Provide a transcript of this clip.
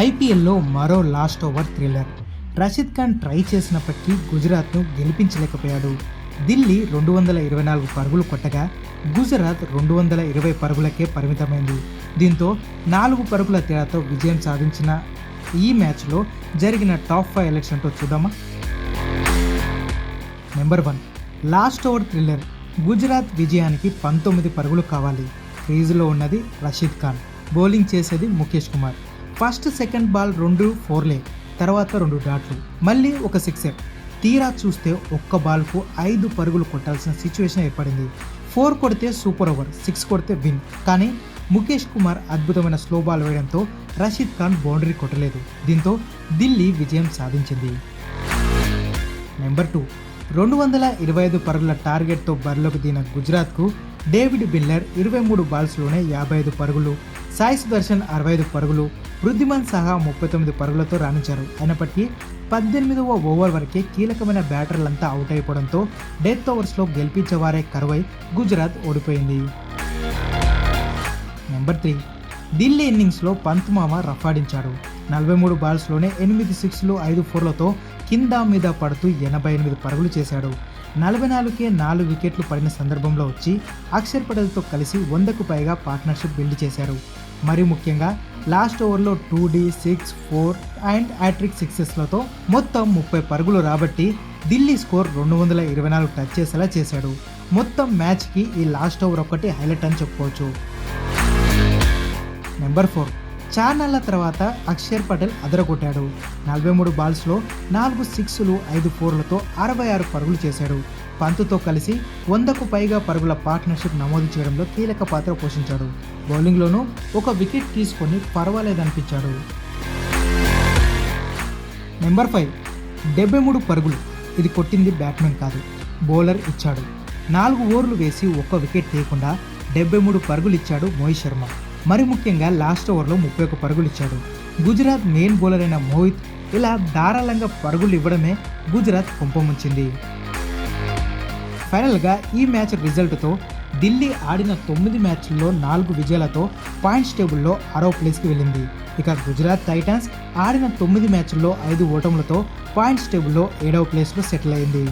ఐపీఎల్లో మరో last over thriller. Rashid Khan try చేసినప్పటికీ గుజరాత్ను గెలిపించలేకపోయాడు. ఢిల్లీ 224 పరుగులు కొట్టగా గుజరాత్ 220 పరుగులకే పరిమితమైంది. దీంతో 4 పరుగుల తేడాతో విజయం సాధించిన ఈ మ్యాచ్లో జరిగిన టాప్ 5 హైలైట్స్ అంటూ చూద్దామా. Number 1, last over thriller. Gujarat విజయానికి 19 పరుగులు కావాలి. క్రీజులో ఉన్నది రషీద్ ఖాన్, బౌలింగ్ చేసేది Mukesh Kumar. First second ball 2 4లే, తర్వాత 2 డాట్లు, మళ్ళీ ఒక సిక్సర్. తీరా చూస్తే ఒక్క బాల్కు 5 పరుగులు కొట్టాల్సిన సిచ్యువేషన్ ఏర్పడింది. 4 కొడితే సూపర్ ఓవర్, 6 కొడితే విన్. కానీ ముఖేష్ కుమార్ అద్భుతమైన స్లో బాల్ వేయడంతో రషీద్ ఖాన్ బౌండరీ కొట్టలేదు. దీంతో ఢిల్లీ విజయం సాధించింది. నెంబర్ 2, 225 పరుగుల టార్గెట్తో బరిలోకి దిగిన గుజరాత్కు డేవిడ్ మిల్లర్ 23 బాల్స్లోనే 55 పరుగులు, సాయి సుదర్శన్ 65 పరుగులు, వృద్ధిమాన్ సహా 39 పరుగులతో రాణించారు. అయినప్పటికీ 18వ ఓవర్ వరకే కీలకమైన బ్యాటర్లంతా అవుట్ అయిపోవడంతో డెత్ ఓవర్స్లో గెలిపించేవారే కరువై గుజరాత్ ఓడిపోయింది. నెంబర్ 3, ఢిల్లీ ఇన్నింగ్స్లో పంత్మామ రఫాడించాడు. 43 బాల్స్లోనే 8 సిక్స్లు 5 4లతో కింద మీద పడుతూ 88 పరుగులు చేశాడు. 44కే 4 వికెట్లు పడిన సందర్భంలో వచ్చి అక్షర్ పటేల్తో కలిసి 100కు పైగా పార్ట్నర్షిప్ బిల్డ్ చేశారు. మరి ముఖ్యంగా లాస్ట్ ఓవర్లో 2D 6 4 అండ్ హ్యాట్రిక్ సిక్సెస్లతో మొత్తం 30 పరుగులు రాబట్టి ఢిల్లీ స్కోర్ 224 టచ్ చేసేలా చేశాడు. మొత్తం మ్యాచ్కి ఈ లాస్ట్ ఓవర్ ఒక్కటి హైలైట్ అని చెప్పుకోవచ్చు. నెంబర్ 4, చానాళ్ల తర్వాత అక్షర్ పటేల్ అదరగొట్టాడు. 43 బాల్స్లో 4 సిక్స్లు 5 4లతో 66 పరుగులు చేశాడు. పంత్తో కలిసి 100కు పైగా పరుగుల పార్ట్నర్షిప్ నమోదు చేయడంలో కీలక పాత్ర పోషించాడు. బౌలింగ్లోనూ ఒక వికెట్ తీసుకొని పర్వాలేదనిపించాడు. నెంబర్ 5, 73 పరుగులు. ఇది కొట్టింది బ్యాట్స్మెన్ కాదు, బౌలర్ ఇచ్చాడు. 4 ఓవర్లు వేసి ఒక్క వికెట్ తీయకుండా 73 పరుగులు ఇచ్చాడు మోహిత్ శర్మ. మరి ముఖ్యంగా లాస్ట్ ఓవర్లో 31 పరుగులు ఇచ్చాడు. గుజరాత్ మెయిన్ బౌలర్ అయిన మోహిత్ ఇలా ధారాళంగా పరుగులు ఇవ్వడమే గుజరాత్ కుంపముంచింది. ఫైనల్గా ఈ మ్యాచ్ రిజల్ట్తో ఢిల్లీ ఆడిన 9 మ్యాచ్ల్లో 4 విజయాలతో పాయింట్స్ టేబుల్లో 6వ ప్లేస్కి వెళ్ళింది. ఇక గుజరాత్ టైటాన్స్ ఆడిన 9 మ్యాచ్ల్లో 5 ఓటములతో పాయింట్స్ టేబుల్లో 7వ ప్లేస్లో సెటిల్ అయింది.